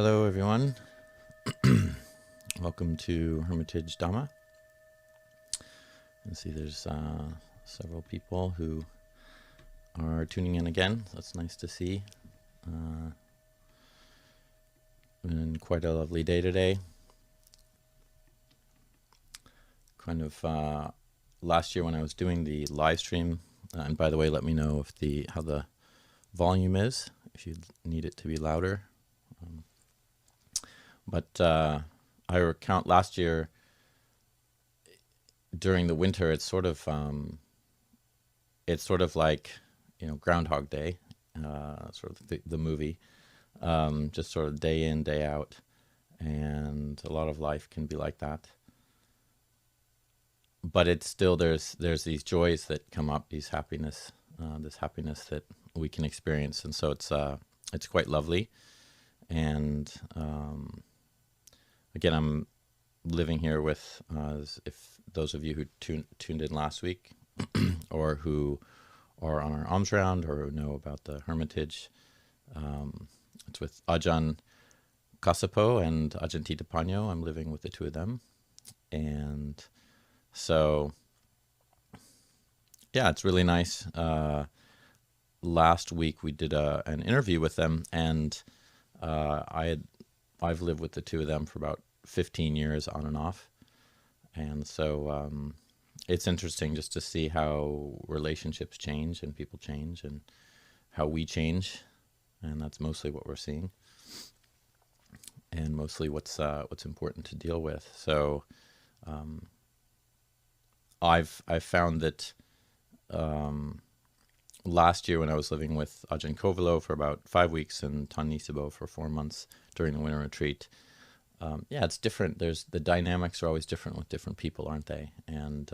Hello, everyone. Welcome to Hermitage Dhamma. You can see there's several people who are tuning in again. That's nice to see. Been quite a lovely day today. Kind of last year when I was doing the live stream, and by the way, let me know if how the volume is, if you need it to be louder. But I recount last year during the winter, it's sort of like, Groundhog Day, sort of the movie, just sort of day in, day out, and a lot of life can be like that. But it's still there's these joys that come up, this happiness that we can experience, and so it's quite lovely. And again, I'm living here with, if those of you who tuned in last week, or who are on our alms round, or who know about the Hermitage, it's with Ajahn Cunda and Ajahn Cunda. I'm living with the two of them, and so yeah, it's really nice. Last week we did an interview with them, and I've lived with the two of them for about 15 years on and off. And so it's interesting just to see how relationships change and people change and how we change. And that's mostly what we're seeing, and mostly what's important to deal with. So I've found that last year when I was living with Ajahn Cunda for about 5 weeks and Tanisibo for 4 months during the winter retreat, it's different. The dynamics are always different with different people, aren't they? And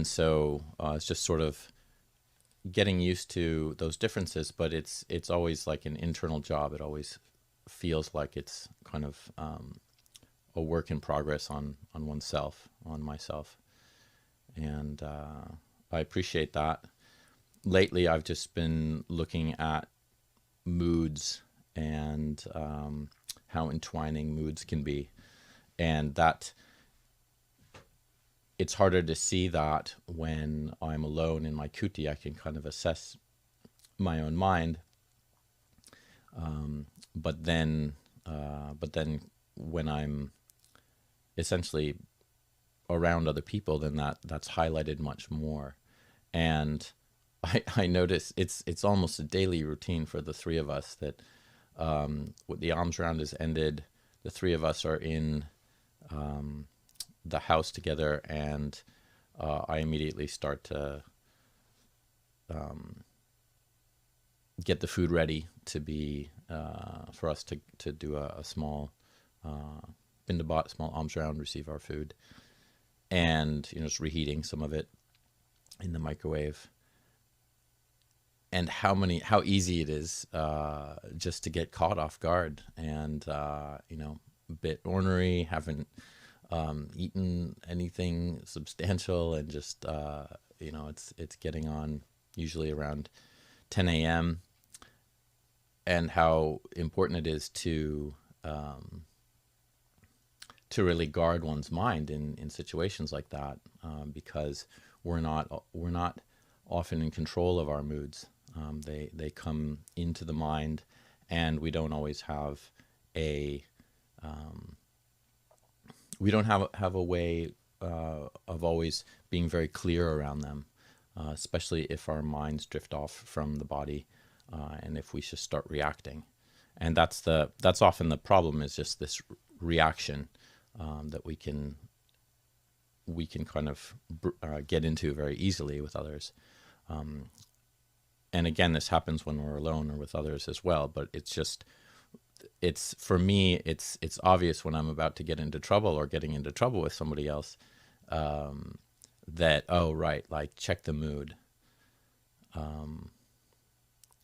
so it's just sort of getting used to those differences, but it's always like an internal job. It always feels like it's kind of a work in progress on oneself, on myself. And I appreciate that. Lately, I've just been looking at moods and how entwining moods can be, and that it's harder to see that when I'm alone in my kuti. I can kind of assess my own mind, but then when I'm essentially around other people, then that's highlighted much more. And I notice it's almost a daily routine for the three of us that the alms round is ended, the three of us are in the house together, and I immediately start to get the food ready to be for us to do a small bindabat, small alms round, receive our food, and just reheating some of it in the microwave. And how easy it is just to get caught off guard, and a bit ornery, haven't eaten anything substantial, and just it's getting on usually around 10 a.m. and how important it is to really guard one's mind in situations like that, because we're not often in control of our moods. They come into the mind, and we don't always have a way of always being very clear around them, especially if our minds drift off from the body, and if we just start reacting. And that's often the problem, is just this reaction that we can kind of get into very easily with others. And again, this happens when we're alone or with others as well. But for me, it's obvious when I'm about to get into trouble or getting into trouble with somebody else, that, oh, right, like, check the mood.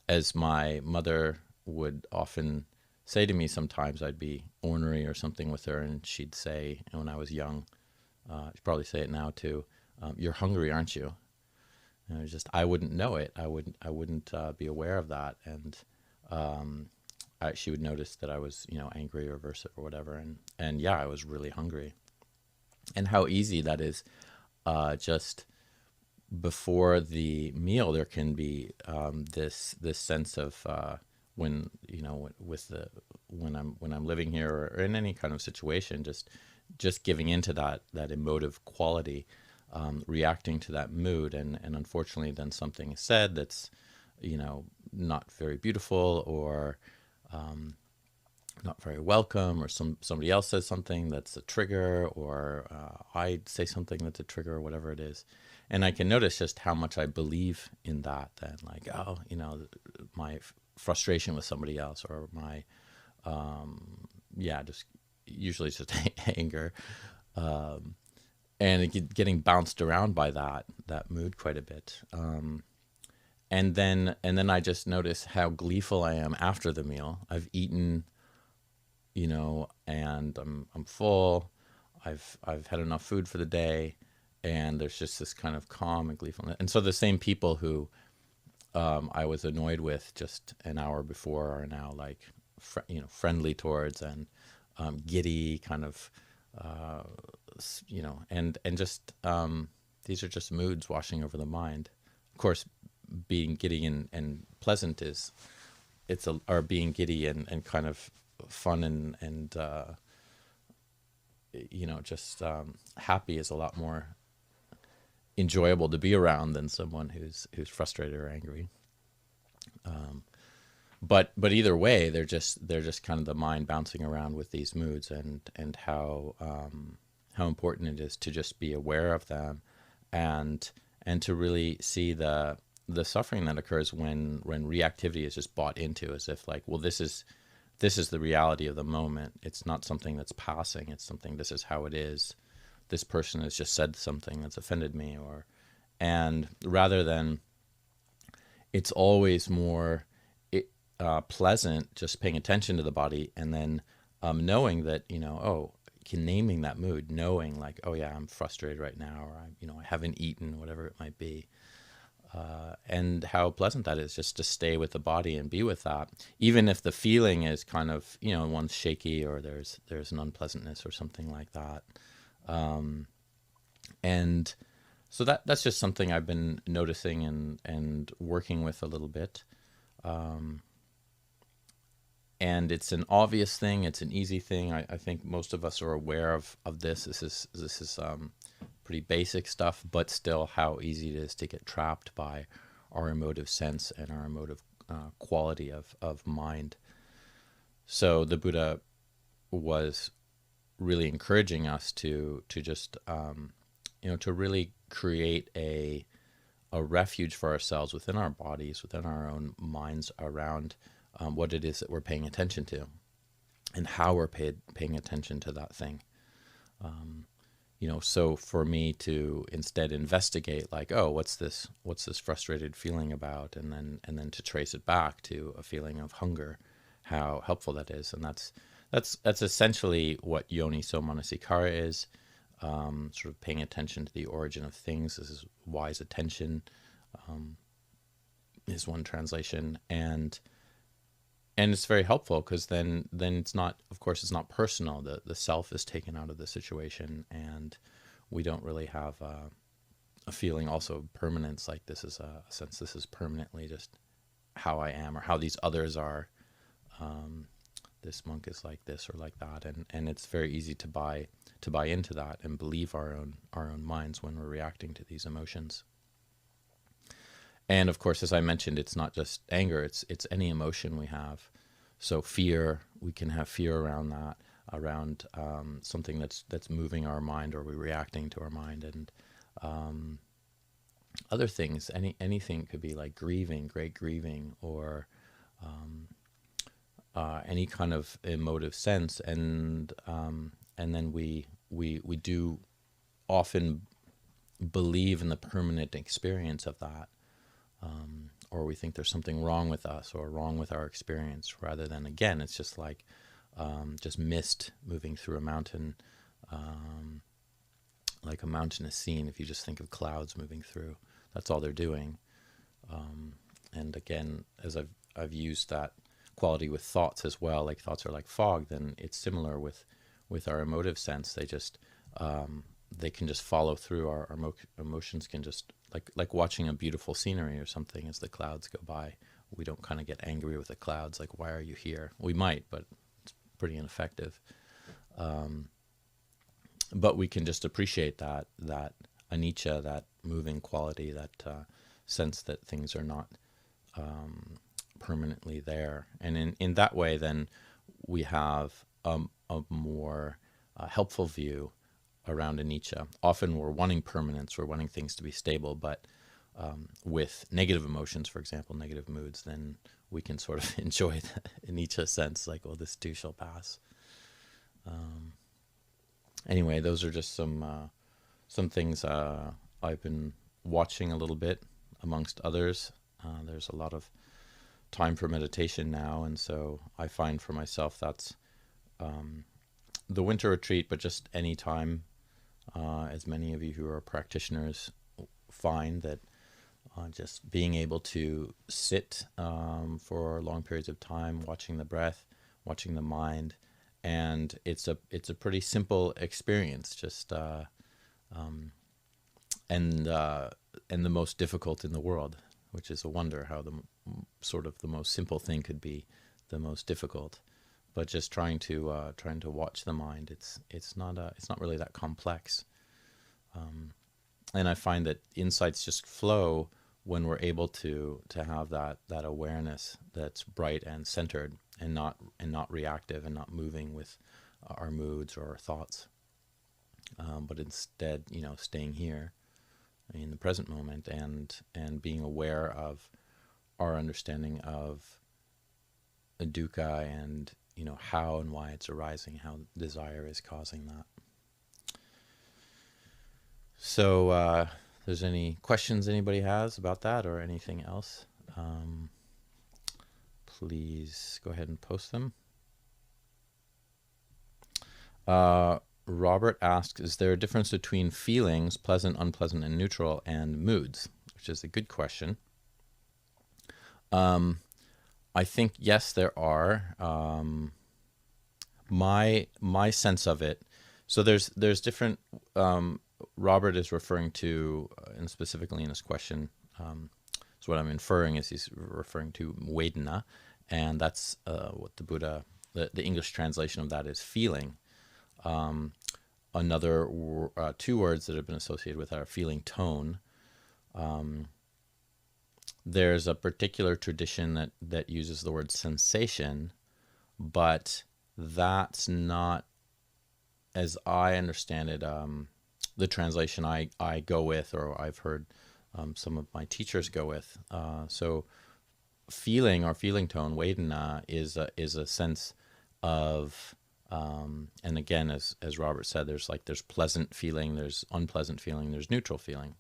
As my mother would often say to me, sometimes I'd be ornery or something with her, and she'd say, when I was young, she'd probably say it now too, "You're hungry, aren't you?" And I wouldn't know it. I wouldn't be aware of that. And she would notice that I was, angry or aversive or whatever, and yeah, I was really hungry, and how easy that is. Just before the meal, there can be this sense of when with the when I'm living here or in any kind of situation, just giving into that emotive quality, reacting to that mood, and unfortunately, then something is said that's not very beautiful, or not very welcome, or somebody else says something that's a trigger, or I say something that's a trigger, or whatever it is. And I can notice just how much I believe in that, like, oh, my frustration with somebody else, or my, just usually it's just anger, and getting bounced around by that mood quite a bit. And then I just notice how gleeful I am after the meal. I've eaten, and I'm full. I've had enough food for the day, and there's just this kind of calm and gleefulness. And so the same people who I was annoyed with just an hour before are now like friendly towards, and giddy, kind of and just these are just moods washing over the mind. Of course, being giddy and pleasant or being giddy and kind of fun and just happy is a lot more enjoyable to be around than someone who's frustrated or angry. But either way, they're just kind of the mind bouncing around with these moods, and how important it is to just be aware of them, and to really see the suffering that occurs when reactivity is just bought into, as if like, well, this is the reality of the moment. It's not something that's passing. It's something, this is how it is. This person has just said something that's offended me, and rather than, it's always more pleasant just paying attention to the body, and then knowing that, naming that mood, knowing like, oh yeah, I'm frustrated right now, or I haven't eaten, whatever it might be. And how pleasant that is just to stay with the body and be with that, even if the feeling is kind of, one's shaky, or there's an unpleasantness or something like that. And so that's just something I've been noticing and working with a little bit. And it's an obvious thing. It's an easy thing. I think most of us are aware of this. This is pretty basic stuff, but still how easy it is to get trapped by our emotive sense and our emotive quality of mind. So the Buddha was really encouraging us to just to really create a refuge for ourselves within our bodies, within our own minds, around what it is that we're paying attention to, and how we're paying attention to that thing. So for me to instead investigate, like, oh, what's this frustrated feeling about, and then to trace it back to a feeling of hunger, how helpful that is. And that's essentially what yoniso manasikara is, sort of paying attention to the origin of things. This is wise attention, is one translation, and it's very helpful, because then it's not, of course, it's not personal. The self is taken out of the situation, and we don't really have a feeling also of permanence, like this is a sense, this is permanently just how I am, or how these others are. This monk is like this or like that, and it's very easy to buy into that and believe our own minds when we're reacting to these emotions. And of course, as I mentioned, it's not just anger, it's any emotion we have. So fear, we can have fear around that, around something that's moving our mind, or we're reacting to our mind. And other things, anything could be like grieving, great grieving, or any kind of emotive sense. And then we do often believe in the permanent experience of that. Or we think there's something wrong with us, or wrong with our experience, rather than, again, it's just like just mist moving through a mountain, like a mountainous scene. If you just think of clouds moving through, that's all they're doing. And again, as I've used that quality with thoughts as well. Like thoughts are like fog. Then it's similar with our emotive sense. They just they can just follow through. Our emotions can just like watching a beautiful scenery or something as the clouds go by. We don't kind of get angry with the clouds. Like, why are you here? We might, but it's pretty ineffective. But we can just appreciate that anicca, that moving quality, that sense that things are not permanently there. And in that way, then we have a more helpful view around anicca. Often we're wanting permanence, we're wanting things to be stable, but with negative emotions, for example, negative moods, then we can sort of enjoy the anicca sense, like, well, this too shall pass. Anyway, those are just some things I've been watching a little bit amongst others. There's a lot of time for meditation now, and so I find for myself that's the winter retreat, but just any time, as many of you who are practitioners find that just being able to sit for long periods of time, watching the breath, watching the mind, and it's a pretty simple experience, just and the most difficult in the world, which is a wonder how the sort of the most simple thing could be the most difficult. But just trying to watch the mind, it's not really that complex, and I find that insights just flow when we're able to have that awareness that's bright and centered, and not reactive, and not moving with our moods or our thoughts, but instead, staying here in the present moment, and being aware of our understanding of dukkha, and how and why it's arising, how desire is causing that. So if there's any questions anybody has about that or anything else, please go ahead and post them. Robert asks, is there a difference between feelings, pleasant, unpleasant, and neutral, and moods? Which is a good question. I think, yes, there are. My sense of it, so there's different, Robert is referring to, and specifically in his question, so what I'm inferring is he's referring to Vedana, and that's what the Buddha, the English translation of that is feeling. Another two words that have been associated with are feeling tone. There's a particular tradition that uses the word sensation, but that's not, as I understand it, the translation I go with, or I've heard some of my teachers go with. So feeling, or feeling tone, Vedana, is a sense of, and again, as Robert said, there's pleasant feeling, there's unpleasant feeling, there's neutral feeling.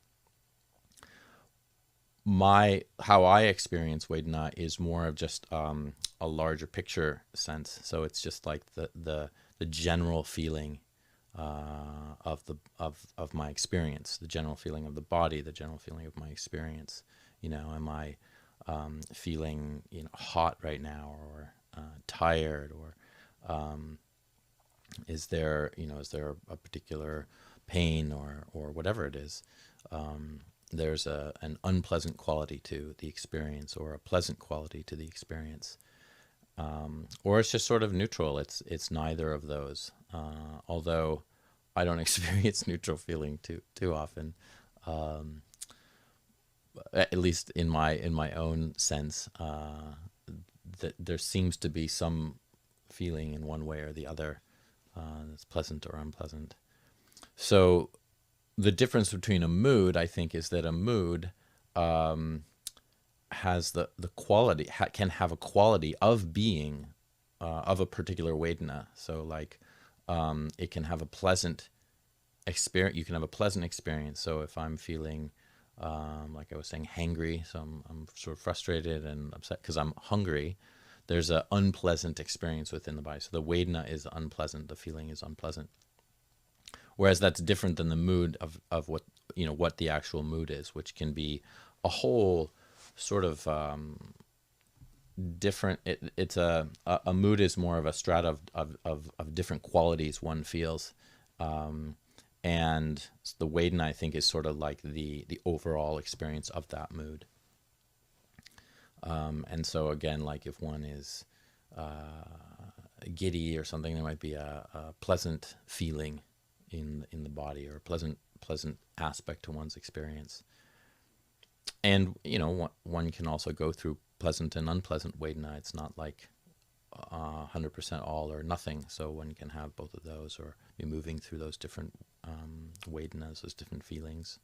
How I experience Vedana is more of just a larger picture sense. So it's just like the general feeling of my experience, the general feeling of the body, the general feeling of my experience. Am I feeling hot right now, or tired, or is there a particular pain, or whatever it is. There's an unpleasant quality to the experience, or a pleasant quality to the experience, or it's just sort of neutral. It's neither of those. Although I don't experience neutral feeling too often, at least in my own sense, that there seems to be some feeling in one way or the other that's pleasant or unpleasant. So the difference between a mood, I think, is that a mood has the quality, can have a quality of being of a particular Vedana. So like it can have a pleasant experience. You can have a pleasant experience. So if I'm feeling, like I was saying, hangry, so I'm sort of frustrated and upset because I'm hungry, there's an unpleasant experience within the body. So the Vedana is unpleasant. The feeling is unpleasant. Whereas that's different than the mood of what the actual mood is, which can be a whole sort of different. It's a mood is more of a strata of different qualities one feels, and the Vedana, I think, is sort of like the overall experience of that mood. And so again, like if one is giddy or something, there might be a pleasant feeling in the body, or a pleasant aspect to one's experience. And one can also go through pleasant and unpleasant Vedana. It's not like 100% all or nothing. So one can have both of those, or be moving through those different Vedanas, those different feelings.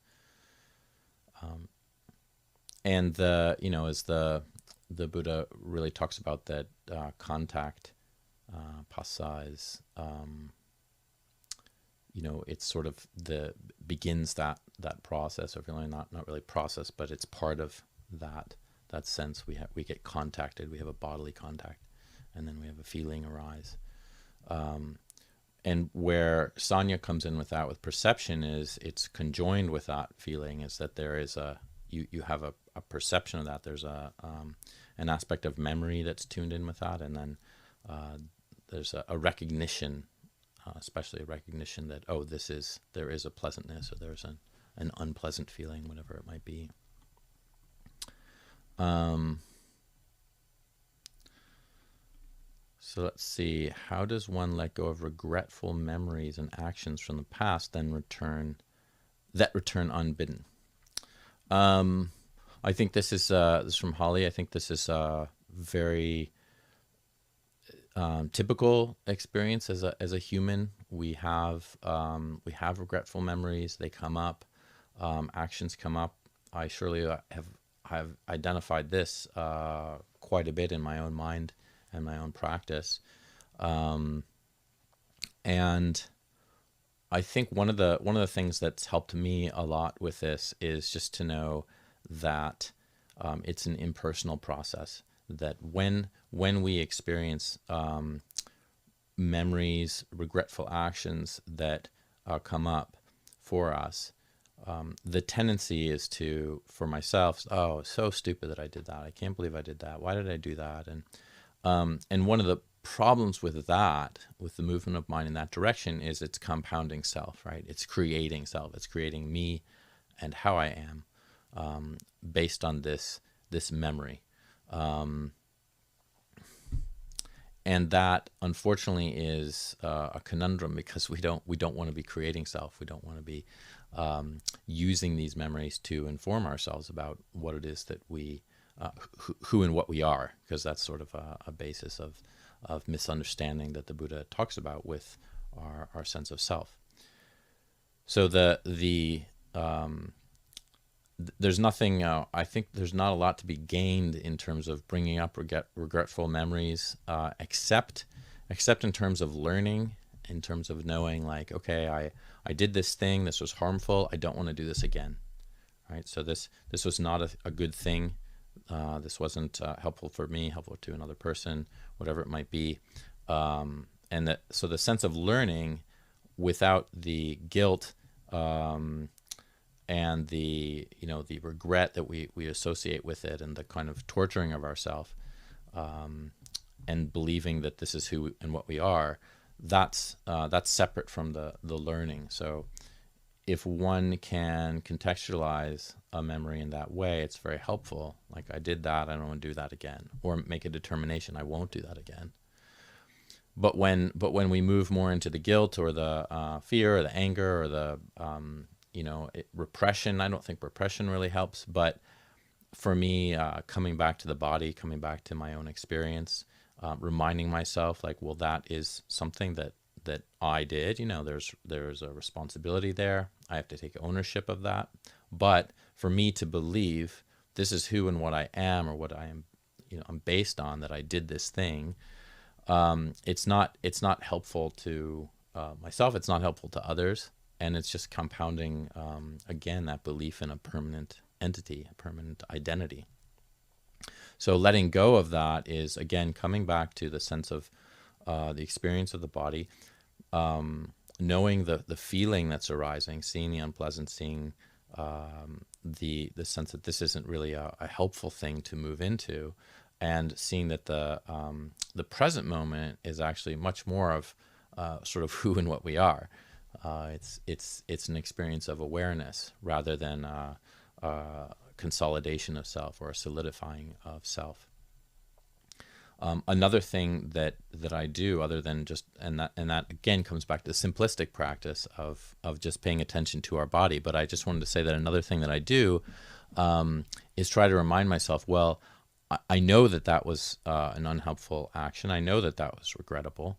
And as the Buddha really talks about that contact, passa is, it's sort of begins that process, or feeling, not really process, but it's part of that sense. We get contacted, we have a bodily contact, and then we have a feeling arise. And where Sanya comes in with that, with perception, is it's conjoined with that feeling, is that there is you have a perception of that. There's an aspect of memory that's tuned in with that, and then there's a recognition, especially a recognition that, there is a pleasantness, or there's an unpleasant feeling, whatever it might be. So let's see, how does one let go of regretful memories and actions from the past, then return unbidden? I think this is from Holly. I think this is a very typical experience as a human. We have regretful memories. They come up, actions come up. I surely have identified this quite a bit in my own mind and my own practice, and I think one of the things that's helped me a lot with this is just to know that it's an impersonal process. That when we experience memories, regretful actions that come up for us, the tendency is to, for myself, oh, so stupid that I did that. I can't believe I did that. Why did I do that? And one of the problems with that, with the movement of mind in that direction, is it's compounding self, right? It's creating self. It's creating me and how I am, based on this memory. And that, unfortunately, is a conundrum, because we don't want to be creating self. We don't want to be using these memories to inform ourselves about what it is that we, who and what we are, because that's sort of a basis of misunderstanding that the Buddha talks about with our sense of self. So there's nothing, I think there's not a lot to be gained in terms of bringing up regretful memories, except in terms of learning, in terms of knowing, like, okay, I did this thing, this was harmful, I don't want to do this again, right? So this was not a good thing. This wasn't helpful for me, helpful to another person, whatever it might be. And so the sense of learning without the guilt, and the regret that we associate with it, and the kind of torturing of ourselves, and believing that this is who and what we are, that's separate from the learning. So if one can contextualize a memory in that way, it's very helpful. Like, I did that, I don't want to do that again, or make a determination, I won't do that again. But when we move more into the guilt, or the fear, or the anger, or the repression, I don't think repression really helps. But for me, coming back to the body, coming back to my own experience, reminding myself, like, well, that is something that I did. There's a responsibility there. I have to take ownership of that. But for me to believe this is who and what I am, or what I am, I'm based on, that I did this thing, it's not helpful to myself. It's not helpful to others, and it's just compounding again that belief in a permanent entity, a permanent identity. So letting go of that is, again, coming back to the sense of the experience of the body, knowing the feeling that's arising, seeing the unpleasant, seeing the sense that this isn't really a helpful thing to move into, and seeing that the present moment is actually much more of sort of who and what we are. It's an experience of awareness rather than consolidation of self or a solidifying of self. Another thing that I do, other than just, and that again comes back to the simplistic practice of just paying attention to our body. But I just wanted to say that another thing that I do is try to remind myself, well, I know that was an unhelpful action. I know that was regrettable.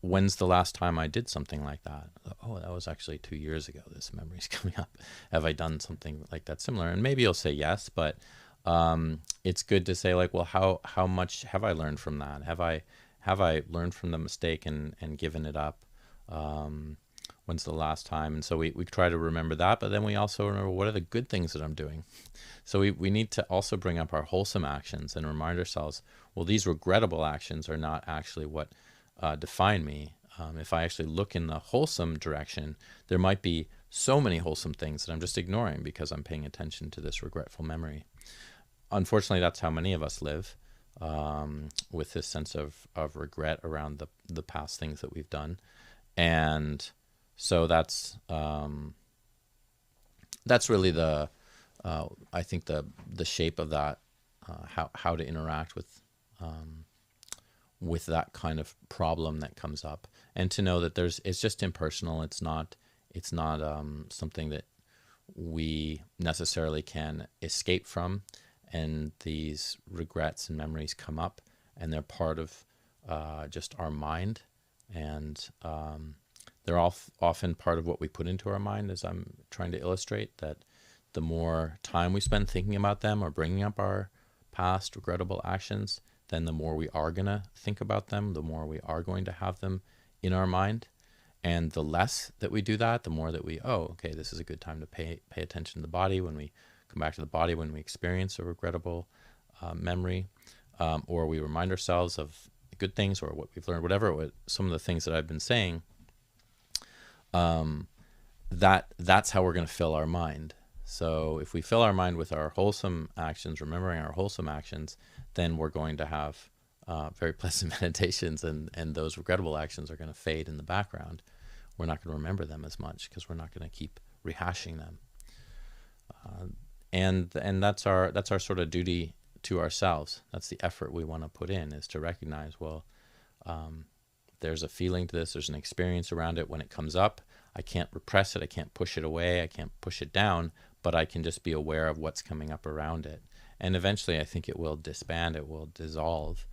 When's the last time I did something like that? Oh, that was actually 2 years ago. This memory's coming up. Have I done something like that similar? And maybe you'll say yes, but it's good to say, like, well, how much have I learned from that? Have I learned from the mistake and given it up? When's the last time? And so we try to remember that, but then we also remember, what are the good things that I'm doing? So we need to also bring up our wholesome actions and remind ourselves, well, these regrettable actions are not actually what define me. If I actually look in the wholesome direction, there might be so many wholesome things that I'm just ignoring because I'm paying attention to this regretful memory. Unfortunately, that's how many of us live, with this sense of regret around the past things that we've done. And so that's really I think the shape of that, how to interact with that kind of problem that comes up, and to know that it's just impersonal. It's not something that we necessarily can escape from. And these regrets and memories come up, and they're part of just our mind, and they're often part of what we put into our mind, as I'm trying to illustrate, that the more time we spend thinking about them or bringing up our past regrettable actions, then the more we are going to think about them, the more we are going to have them in our mind. And the less that we do that, the more that okay, this is a good time to pay attention to the body. When we come back to the body, when we experience a regrettable memory, or we remind ourselves of good things or what we've learned, whatever, some of the things that I've been saying, that's how we're going to fill our mind. So if we fill our mind with our wholesome actions, remembering our wholesome actions, then we're going to have very pleasant meditations, and those regrettable actions are going to fade in the background. We're not going to remember them as much because we're not going to keep rehashing them. And that's our sort of duty to ourselves. That's the effort we want to put in, is to recognize, well, there's a feeling to this, there's an experience around it. When it comes up, I can't repress it, I can't push it away, I can't push it down, but I can just be aware of what's coming up around it. And eventually I think it will disband, it will dissolve,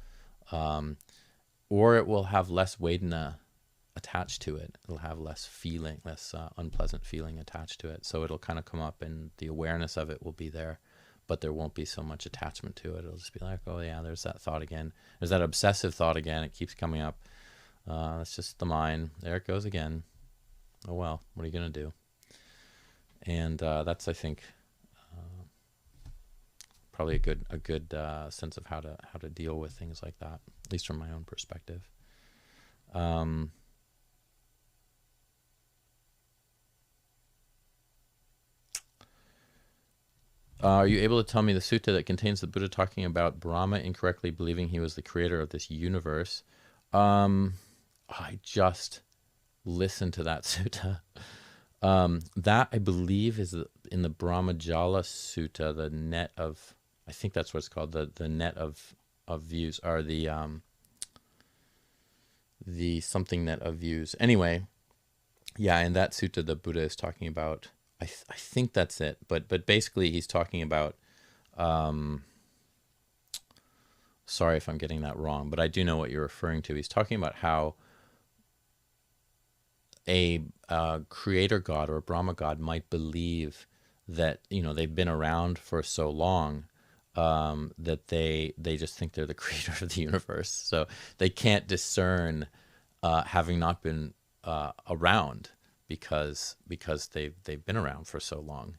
or it will have less Vedana attached to it. It'll have less unpleasant feeling attached to it. So it'll kind of come up, and the awareness of it will be there, but there won't be so much attachment to it. It'll just be like, oh yeah, there's that thought again. There's that obsessive thought again. It keeps coming up. That's just the mind. There it goes again. Oh well, what are you going to do? And that's, I think, probably a good sense of how to deal with things like that, at least from my own perspective. Are you able to tell me the sutta that contains the Buddha talking about Brahma incorrectly believing he was the creator of this universe? I just listened to that sutta. That, I believe, is in the Brahmajala Sutta, the net of, I think that's what it's called, the net of views, or the something net of views. Anyway, yeah, in that sutta, the Buddha is talking about, I think that's it, but basically he's talking about, sorry if I'm getting that wrong, but I do know what you're referring to. He's talking about how a creator god or a Brahma god might believe that, they've been around for so long, that they just think they're the creator of the universe. So they can't discern, having not been around, because they've been around for so long,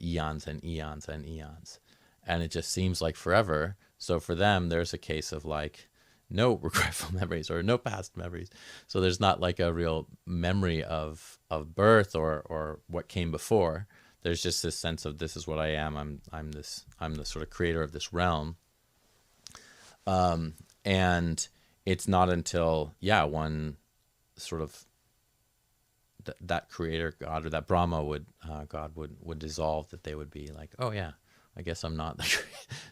eons and eons and eons, and it just seems like forever. So for them, there's a case of like no regretful memories or no past memories. So there's not like a real memory of birth or what came before. there's just this sense of this is what I am. I'm the sort of creator of this realm. And it's not until one sort of that creator God or that Brahma would God would dissolve, that they would be like, oh yeah, I guess I'm not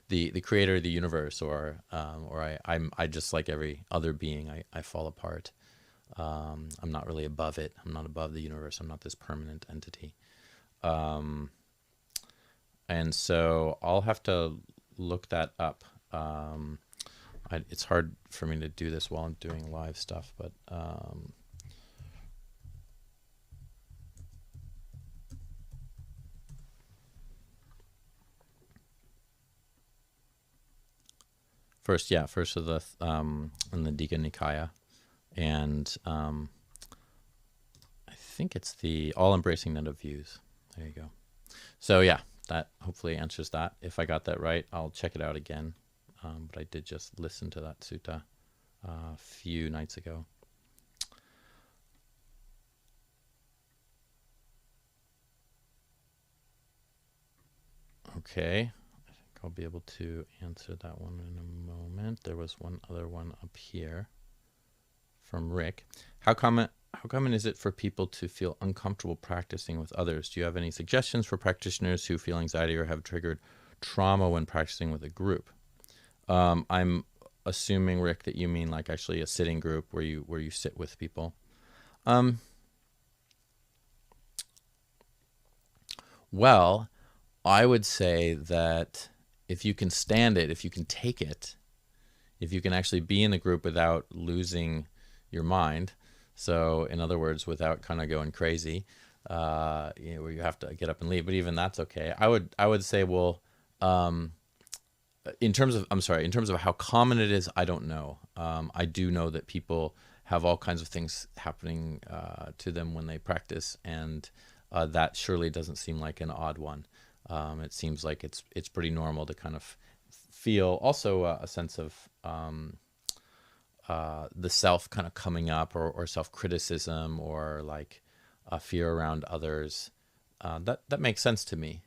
the creator of the universe, or I just like every other being, I fall apart. I'm not really above it. I'm not above the universe. I'm not this permanent entity. And so I'll have to look that up. It's hard for me to do this while I'm doing live stuff, but first of the in the Digha Nikaya, and I think it's the all-embracing net of views. There you go. So yeah, that hopefully answers that. If I got that right, I'll check it out again. But I did just listen to that sutta a few nights ago. Okay, I think I'll be able to answer that one in a moment. There was one other one up here from Rick. How common is it for people to feel uncomfortable practicing with others? Do you have any suggestions for practitioners who feel anxiety or have triggered trauma when practicing with a group? I'm assuming, Rick, that you mean like actually a sitting group where you sit with people. Well, I would say that if you can stand it, if you can take it, if you can actually be in the group without losing your mind, so in other words, without kind of going crazy, where you have to get up and leave, but even that's okay. I would say, well, in terms of how common it is, I don't know. I do know that people have all kinds of things happening to them when they practice, and that surely doesn't seem like an odd one. It seems like it's pretty normal to kind of feel also a sense of the self kind of coming up, or self-criticism, or like fear around others. That makes sense to me.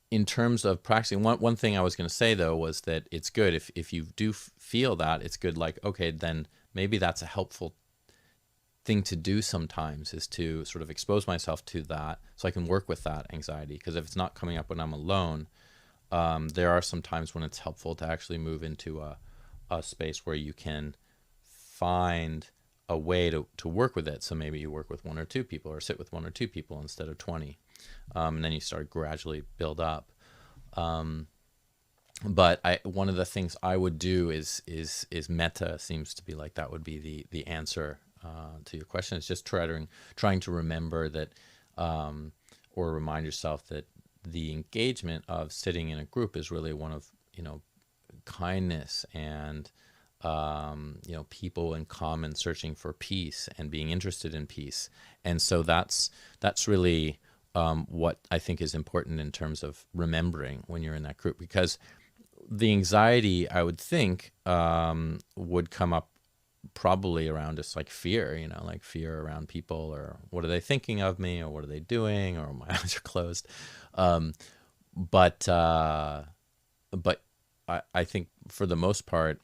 In terms of practicing, one thing I was going to say, though, was that it's good if you do feel that, it's good, like, okay, then maybe that's a helpful thing to do sometimes, is to sort of expose myself to that so I can work with that anxiety. Because if it's not coming up when I'm alone, there are some times when it's helpful to actually move into a space where you can find a way to work with it. So maybe you work with one or two people, or sit with one or two people instead of 20. And then you start gradually build up. But one of the things I would do is metta. Seems to be like that would be the answer to your question. It's just trying to remember that, or remind yourself that the engagement of sitting in a group is really one of, kindness and people in common searching for peace and being interested in peace. And so that's really what I think is important in terms of remembering when you're in that group, because the anxiety, I would think, would come up probably around just like fear, like fear around people, or what are they thinking of me, or what are they doing, or my eyes are closed. But I think for the most part,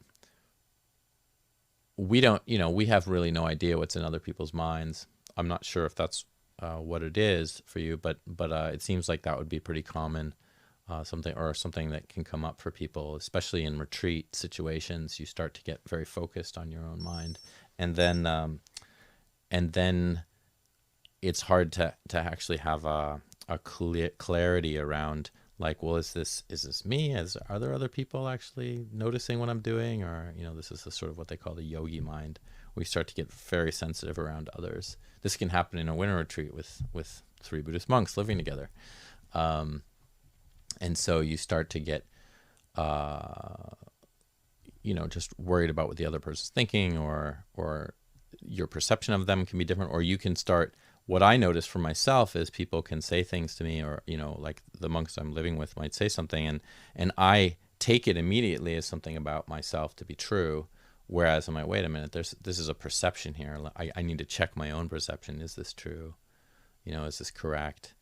we don't, we have really no idea what's in other people's minds. I'm not sure if that's what it is for you, but it seems like that would be pretty common, something that can come up for people, especially in retreat situations. You start to get very focused on your own mind, and then it's hard to actually have a clear clarity around, like, well, is this me? Are there other people actually noticing what I'm doing? Or, this is the sort of what they call the yogi mind. We start to get very sensitive around others. This can happen in a winter retreat with 3 Buddhist monks living together. And so you start to get, just worried about what the other person's thinking, or your perception of them can be different. Or you can start, what I notice for myself is people can say things to me, or, like the monks I'm living with might say something, and I take it immediately as something about myself to be true. Whereas I'm like, wait a minute, this is a perception here. I need to check my own perception. Is this true? Is this correct?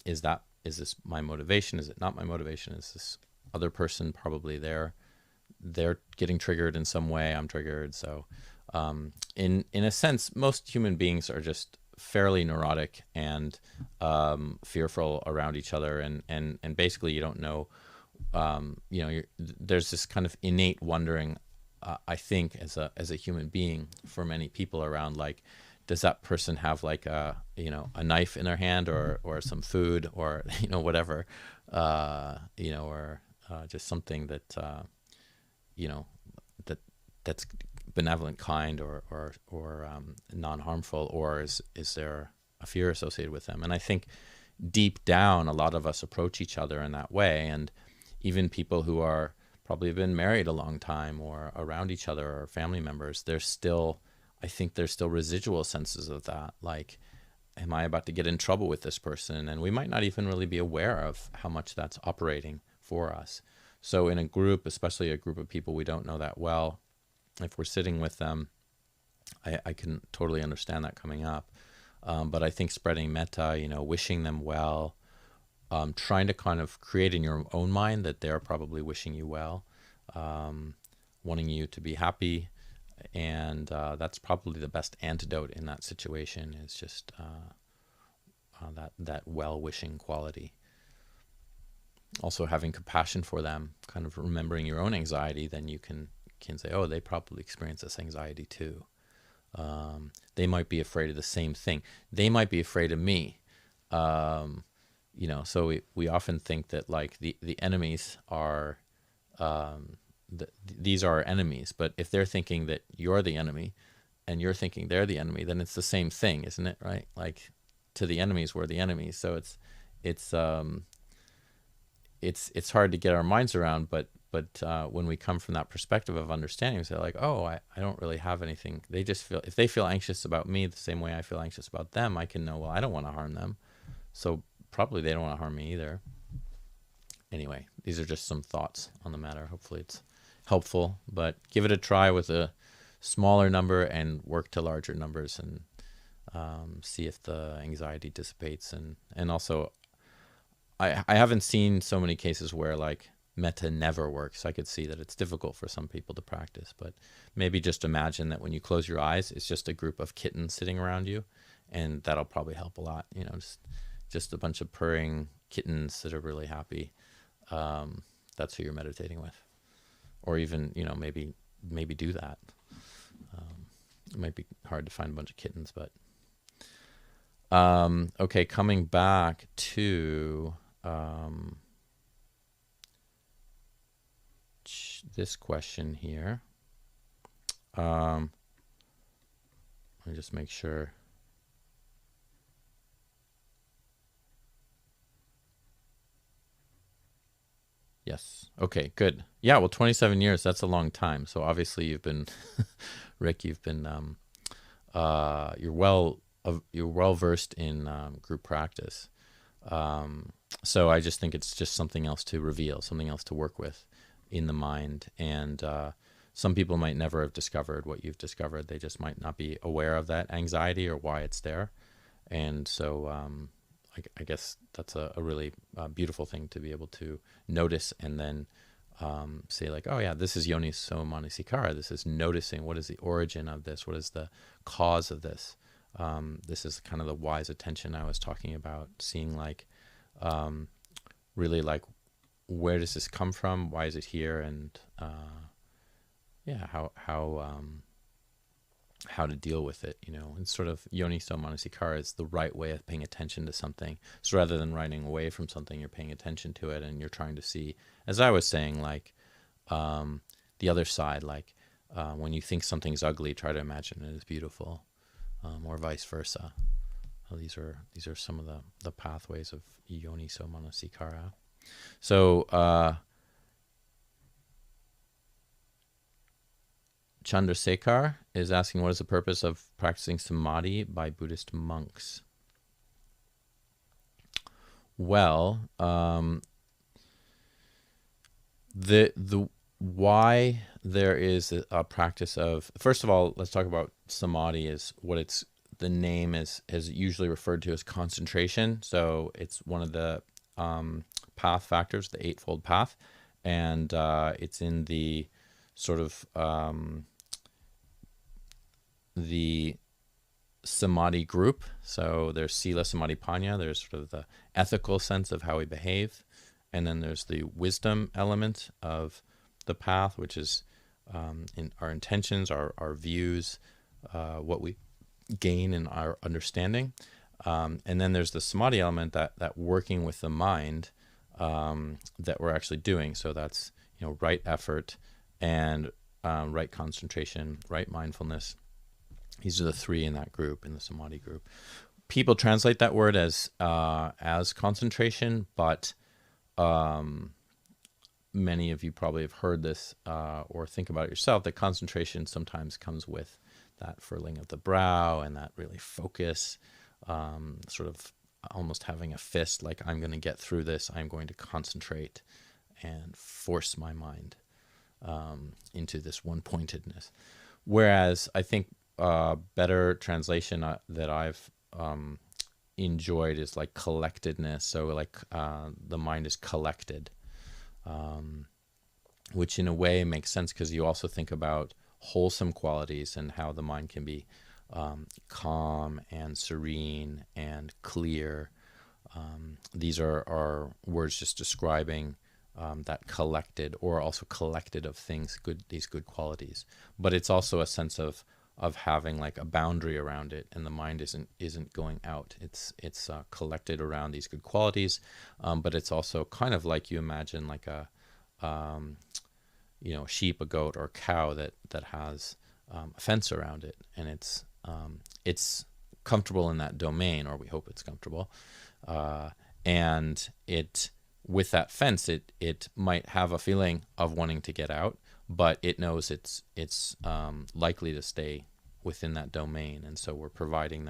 Is this my motivation? Is it not my motivation? Is this other person probably they're getting triggered in some way? I'm triggered. So in a sense, most human beings are just fairly neurotic and fearful around each other, and basically you don't know. There's this kind of innate wondering, I think, as a human being, for many people around, like, does that person have like a knife in their hand, or some food, or whatever, or just something that that that's benevolent, kind, or non-harmful, or is there a fear associated with them? And I think deep down, a lot of us approach each other in that way, and even people who are probably been married a long time, or around each other, or family members, I think there's still residual senses of that, like, am I about to get in trouble with this person? And we might not even really be aware of how much that's operating for us. So in a group, especially a group of people we don't know that well, if we're sitting with them, I can totally understand that coming up. But I think spreading metta, wishing them well, trying to kind of create in your own mind that they're probably wishing you well, wanting you to be happy. And that's probably the best antidote in that situation, is just that well-wishing quality. Also having compassion for them, kind of remembering your own anxiety, then you can say, oh, they probably experience this anxiety too. They might be afraid of the same thing. They might be afraid of me. So we often think that, like, the enemies are, these are our enemies. But if they're thinking that you're the enemy, and you're thinking they're the enemy, then it's the same thing, isn't it? Right? Like, to the enemies, we're the enemies. So it's hard to get our minds around, but when we come from that perspective of understanding, we say, like, oh, I don't really have anything. They just feel, if they feel anxious about me the same way I feel anxious about them, I can know, well, I don't want to harm them, so probably they don't want to harm me either. Anyway, these are just some thoughts on the matter. Hopefully it's helpful, but give it a try with a smaller number and work to larger numbers, and see if the anxiety dissipates. And also, I haven't seen so many cases where, like, metta never works. I could see that it's difficult for some people to practice, but maybe just imagine that when you close your eyes, it's just a group of kittens sitting around you, and that'll probably help a lot. Just a bunch of purring kittens that are really happy. That's who you're meditating with. Or even, maybe do that. It might be hard to find a bunch of kittens, but okay, coming back to this question here. Let me just make sure. Yes. Okay, good. Yeah, well, 27 years, that's a long time. So obviously you've been, Rick, you've been, you're well versed in group practice. So I just think it's just something else to reveal, something else to work with in the mind. And some people might never have discovered what you've discovered. They just might not be aware of that anxiety or why it's there. And so I guess that's a really beautiful thing to be able to notice, and then say, like, oh yeah, this is yoniso manasikara. This is noticing, what is the origin of this? What is the cause of this? This is kind of the wise attention I was talking about, seeing, like, really, like, where does this come from? Why is it here? And how to deal with it, It's sort of yoniso manasikara is the right way of paying attention to something. So rather than running away from something, you're paying attention to it, and you're trying to see, as I was saying, like, the other side, like, when you think something's ugly, try to imagine it as beautiful, or vice versa. Well, these are some of the pathways of yoniso manasikara. So Chandrasekhar is asking, what is the purpose of practicing samadhi by Buddhist monks? Well, the why there is a practice of, first of all, let's talk about samadhi, is what it's, the name is usually referred to as concentration. So it's one of the path factors, the Eightfold Path, and it's in the sort of the samadhi group. So there's sila, samadhi, panya. There's sort of the ethical sense of how we behave, and then there's the wisdom element of the path, which is in our intentions, our views, what we gain in our understanding. And then there's the samadhi element, that working with the mind that we're actually doing. So that's, right effort and right concentration, right mindfulness. These are the three in that group, in the samadhi group. People translate that word as concentration, but many of you probably have heard this or think about it yourself, that concentration sometimes comes with that furling of the brow and that really focus, sort of almost having a fist, like I'm going to get through this, I'm going to concentrate and force my mind into this one-pointedness. Whereas I think better translation that I've enjoyed is like collectedness. So like the mind is collected, which in a way makes sense because you also think about wholesome qualities and how the mind can be calm and serene and clear. These are words just describing that collected, or also collected of things, these good qualities. But it's also a sense of having like a boundary around it, and the mind isn't going out. It's collected around these good qualities, but it's also kind of like you imagine like a sheep, a goat, or a cow that has a fence around it, and it's comfortable in that domain, or we hope it's comfortable, and it, with that fence, it might have a feeling of wanting to get out, but it knows it's likely to stay within that domain. And so we're providing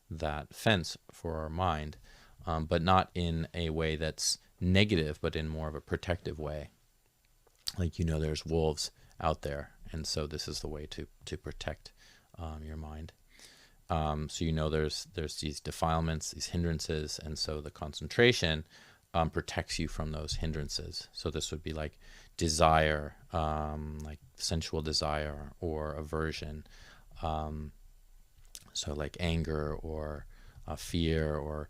that fence for our mind, but not in a way that's negative, but in more of a protective way. Like, there's wolves out there, and so this is the way to protect your mind. So there's these defilements, these hindrances, and so the concentration protects you from those hindrances. So this would be like desire, like sensual desire, or aversion. So like anger or fear, or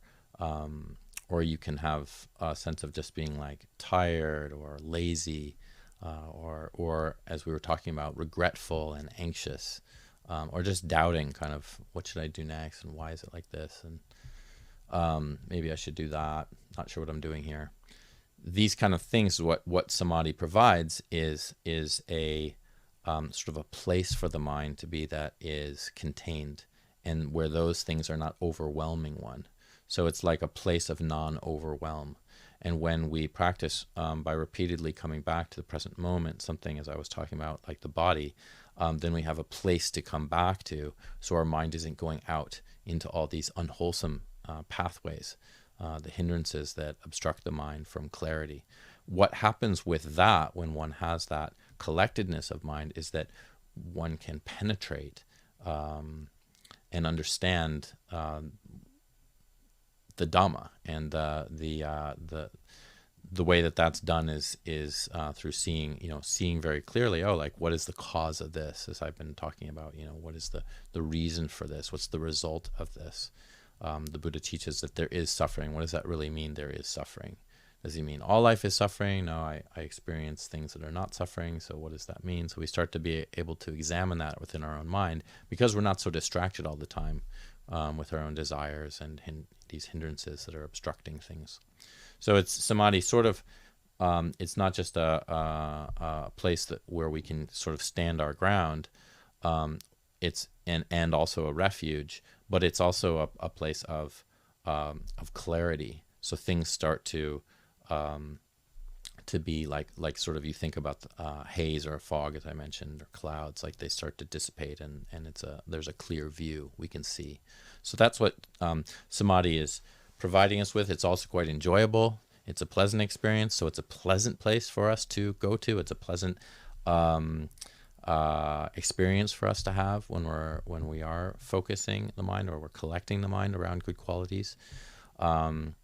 you can have a sense of just being like tired or lazy, or as we were talking about, regretful and anxious, or just doubting, kind of, what should I do next, and why is it like this, and maybe I should do that, not sure what I'm doing here. These kind of things, what samadhi provides is a sort of a place for the mind to be that is contained, and where those things are not overwhelming one. So it's like a place of non-overwhelm. And when we practice by repeatedly coming back to the present moment, something, as I was talking about, like the body, then we have a place to come back to, so our mind isn't going out into all these unwholesome pathways, the hindrances that obstruct the mind from clarity. What happens with that, when one has that collectedness of mind, is that one can penetrate and understand the Dhamma, and the way that's done is through seeing very clearly. Oh, like, what is the cause of this? As I've been talking about, what is the reason for this? What's the result of this? The Buddha teaches that there is suffering. What does that really mean? There is suffering. Does he mean all life is suffering? No, I experience things that are not suffering. So what does that mean? So we start to be able to examine that within our own mind, because we're not so distracted all the time with our own desires and these hindrances that are obstructing things. So it's samadhi, sort of, it's not just a place where we can sort of stand our ground. It's and also a refuge, but it's also a place of clarity. So things start to be like sort of, you think about haze or a fog, as I mentioned, or clouds, like they start to dissipate, and there's a clear view we can see. So that's what samadhi is providing us with. It's also quite enjoyable. It's a pleasant experience, so it's a pleasant place for us to go to. It's a pleasant experience for us to have when we are focusing the mind, or we're collecting the mind around good qualities. And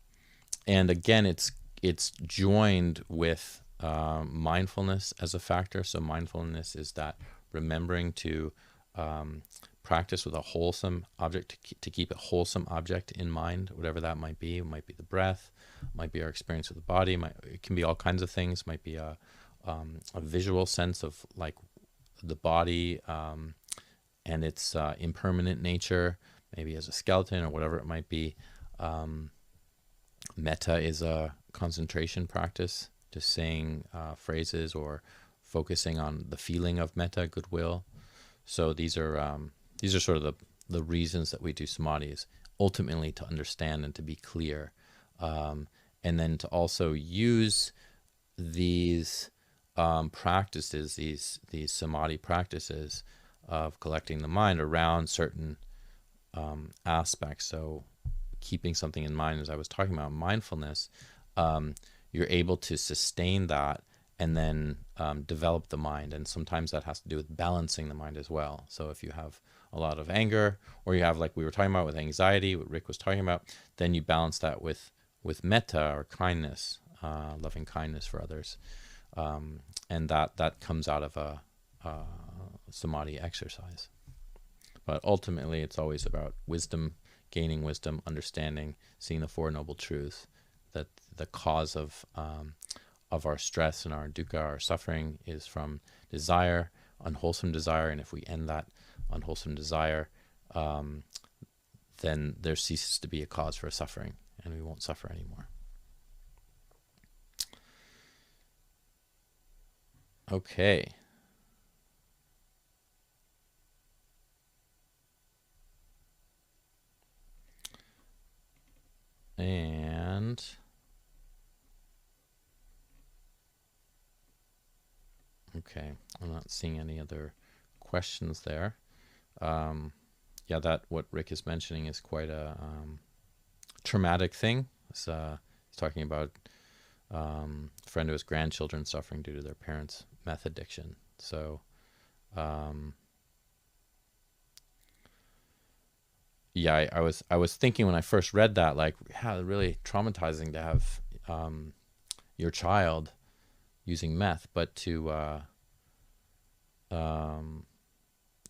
again, it's joined with mindfulness as a factor. So mindfulness is that remembering to practice with a wholesome object, to keep a wholesome object in mind, whatever that might be. It might be the breath, might be our experience with the body. It can be all kinds of things. Might be a visual sense of like the body and its impermanent nature, maybe as a skeleton or whatever it might be. Metta is a concentration practice, just saying phrases or focusing on the feeling of metta, goodwill. So these are sort of the reasons that we do samadhi, is ultimately to understand and to be clear, and then to also use these practices, these samadhi practices of collecting the mind around certain aspects. So keeping something in mind, as I was talking about mindfulness, you're able to sustain that and then develop the mind. And sometimes that has to do with balancing the mind as well. So if you have a lot of anger, or you have, like we were talking about with anxiety, what Rick was talking about, then you balance that with metta, or kindness, loving kindness for others. And that comes out of a samadhi exercise. But ultimately, it's always about wisdom, gaining wisdom, understanding, seeing the Four Noble Truths, that the cause of our stress and our dukkha, our suffering, is from desire, unwholesome desire. And if we end that unwholesome desire, then there ceases to be a cause for suffering, and we won't suffer anymore. Okay. And okay, I'm not seeing any other questions there. Yeah, that what Rick is mentioning is quite a traumatic thing. He's talking about a friend of his grandchildren suffering due to their parents' meth addiction. So, yeah, I was thinking when I first read that, like, how really traumatizing to have your child using meth, but to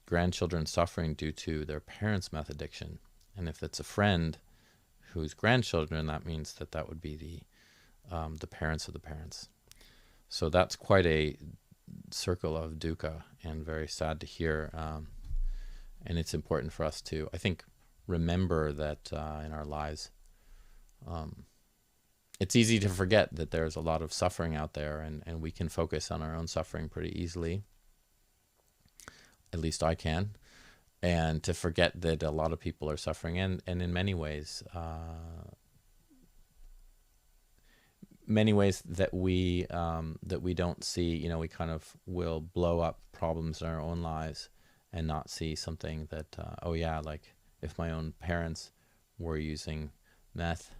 grandchildren suffering due to their parents' meth addiction. And if it's a friend whose grandchildren, that means that would be the parents of the parents. So that's quite a circle of dukkha, and very sad to hear. And it's important for us to, I think, remember that in our lives, it's easy to forget that there's a lot of suffering out there, and we can focus on our own suffering pretty easily. At least I can. And to forget that a lot of people are suffering, and in many ways that we don't see. We kind of will blow up problems in our own lives and not see something that, oh yeah, like if my own parents were using meth,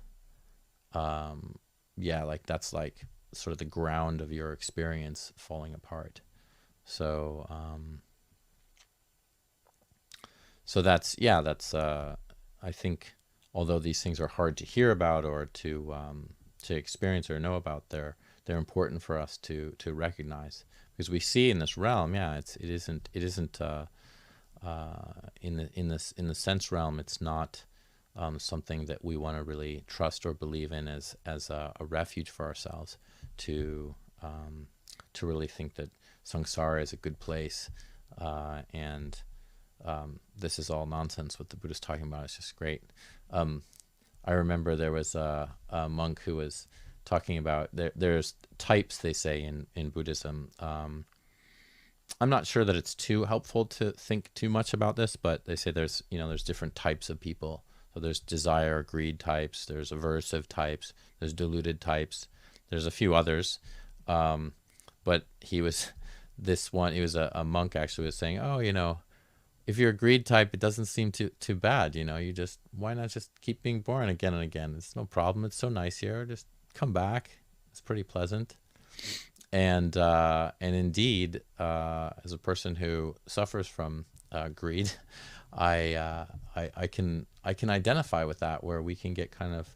yeah, like that's like sort of the ground of your experience falling apart. So so that's I think, although these things are hard to hear about or to experience or know about, they're important for us to recognize, because we see in this realm, it isn't in the sense realm, it's not something that we want to really trust or believe in as a refuge for ourselves, to really think that samsara is a good place, and this is all nonsense. What the Buddha's talking about is just great. I remember there was a monk who was talking about, there's types, they say, in Buddhism. I'm not sure that it's too helpful to think too much about this, but they say there's different types of people. So there's desire, greed types, there's aversive types, there's deluded types, there's a few others. But he was a monk actually, was saying, oh, if you're a greed type, it doesn't seem too bad. Why not just keep being born again and again? It's no problem. It's so nice here. Just come back. It's pretty pleasant. And indeed, as a person who suffers from greed, I can identify with that, where we can get kind of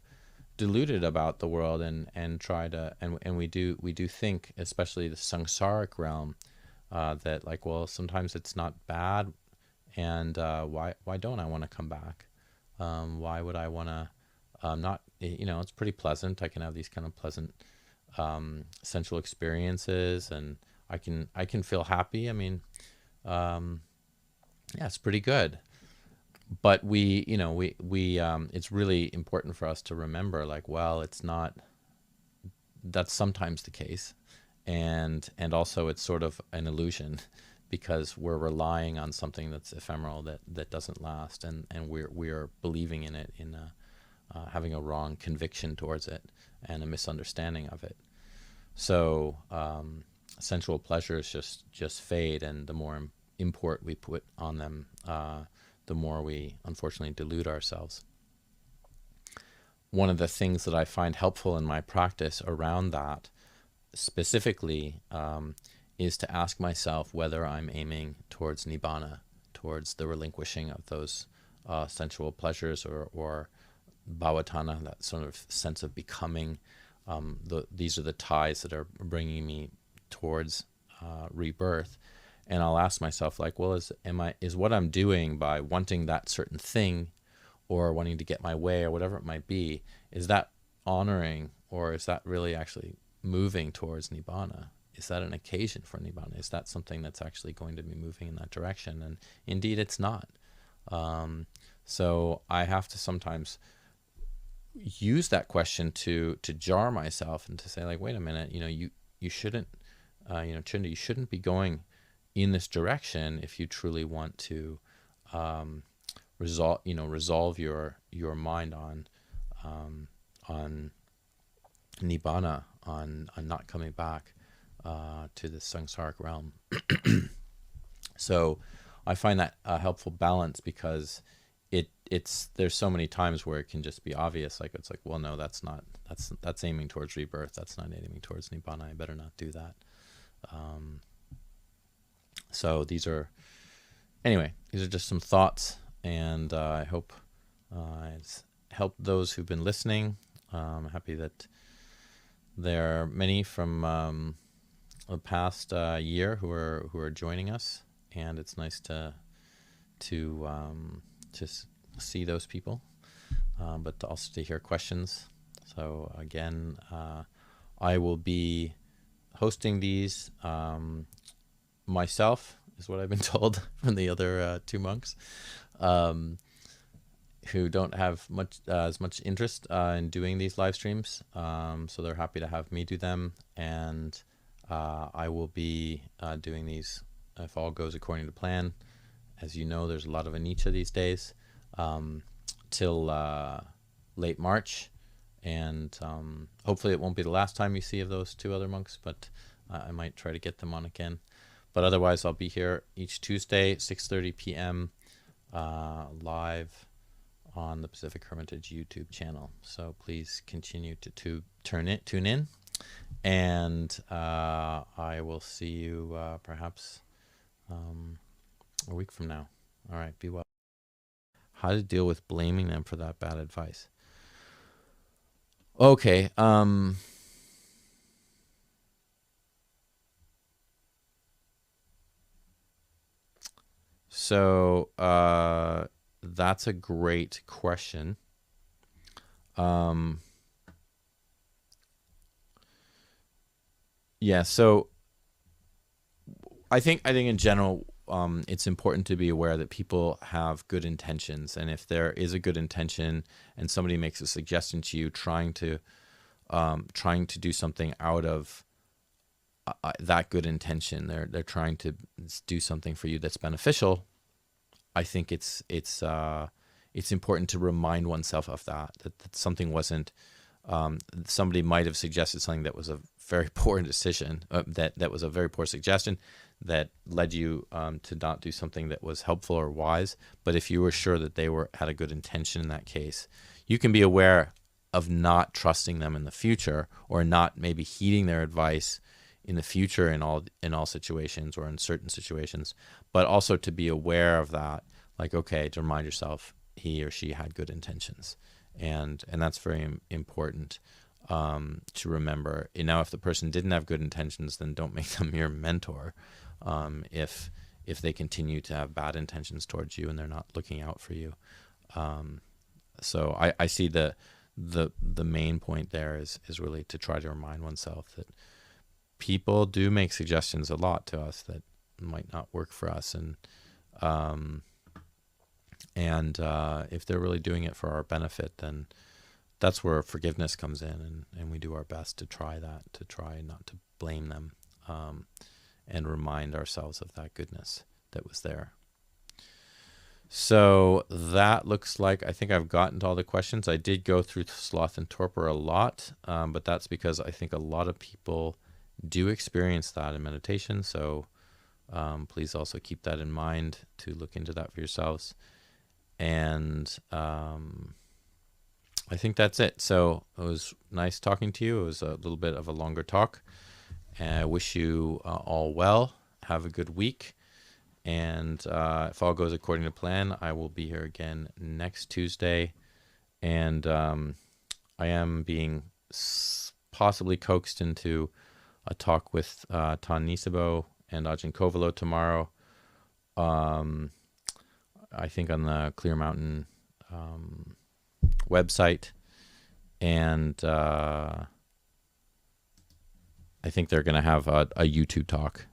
deluded about the world and try to and we do think, especially the samsaric realm, that like, well, sometimes it's not bad, and why don't I want to come back? Why would I want to not? It's pretty pleasant. I can have these kind of pleasant sensual experiences, and I can feel happy. I mean, yeah, it's pretty good. But we it's really important for us to remember, like, well, it's not, that's sometimes the case, and also it's sort of an illusion, because we're relying on something that's ephemeral, that doesn't last, and we're believing in it, in having a wrong conviction towards it and a misunderstanding of it. So sensual pleasures just fade, and the more import we put on them, the more we unfortunately delude ourselves. One of the things that I find helpful in my practice around that specifically is to ask myself whether I'm aiming towards nibbana, towards the relinquishing of those sensual pleasures, or bhavatana, that sort of sense of becoming. These are the ties that are bringing me towards rebirth. And I'll ask myself, like, well, is what I'm doing by wanting that certain thing, or wanting to get my way, or whatever it might be, is that honoring, or is that really actually moving towards nibbana? Is that an occasion for nibbana? Is that something that's actually going to be moving in that direction? And indeed, it's not. So I have to sometimes use that question to jar myself, and to say, like, wait a minute, you shouldn't, Cunda, you shouldn't be going in this direction if you truly want to resolve your mind on nibbana, on not coming back to the samsaric realm. So I find that a helpful balance, because there's so many times where it can just be obvious, like, it's like, well, no, that's aiming towards rebirth, that's not aiming towards nibbana, I better not do that. So these are just some thoughts, and I hope it's helped those who've been listening. I'm happy that there are many from the past year who are joining us, and it's nice to see those people, but also to hear questions. So again, I will be hosting these myself, is what I've been told from the other two monks, who don't have as much interest in doing these live streams. So they're happy to have me do them, and I will be doing these, if all goes according to plan. As you know, there's a lot of anicca these days, till late March, and hopefully it won't be the last time you see of those two other monks, but I might try to get them on again. But otherwise, I'll be here each Tuesday, 6:30 p.m. Live on the Pacific Hermitage YouTube channel. So please continue to tune in, and I will see you perhaps a week from now. All right, be well. How to deal with blaming them for that bad advice. Okay. So that's a great question. Yeah. So I think in general, it's important to be aware that people have good intentions, and if there is a good intention and somebody makes a suggestion to you, trying to do something out of that good intention, they're trying to do something for you that's beneficial. I think it's important to remind oneself of that something wasn't. Somebody might have suggested something that was a very poor decision, that was a very poor suggestion, that led you to not do something that was helpful or wise. But if you were sure that they had a good intention in that case, you can be aware of not trusting them in the future, or not maybe heeding their advice in the future in all situations or in certain situations, but also to be aware of that, like, okay, to remind yourself he or she had good intentions, and that's very important to remember. Now, if the person didn't have good intentions, then don't make them your mentor. If they continue to have bad intentions towards you and they're not looking out for you. So I see the main point there is really to try to remind oneself that people do make suggestions a lot to us that might not work for us, and if they're really doing it for our benefit, then that's where forgiveness comes in, and we do our best to try not to blame them, and remind ourselves of that goodness that was there. So that looks like I think I've gotten to all the questions. I did go through sloth and torpor a lot, but that's because I think a lot of people do experience that in meditation. So please also keep that in mind to look into that for yourselves. And I think that's it. So it was nice talking to you. It was a little bit of a longer talk. And I wish you all well. Have a good week. And if all goes according to plan, I will be here again next Tuesday. And I am being possibly coaxed into a talk with Tan Nisabo and Ajahn Cunda tomorrow. I think on the Clear Mountain website. And I think they're going to have a YouTube talk.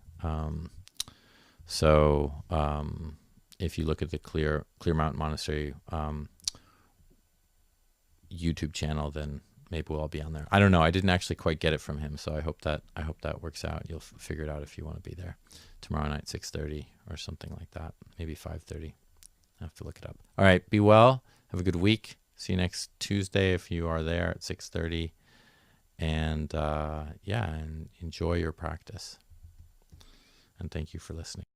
So if you look at the Clear Mountain Monastery YouTube channel, then maybe we'll all be on there. I don't know. I didn't actually quite get it from him, so I hope that works out. You'll figure it out if you want to be there tomorrow night, 6:30 or something like that. Maybe 5:30. I have to look it up. All right. Be well. Have a good week. See you next Tuesday if you are there at 6:30. And and enjoy your practice. And thank you for listening.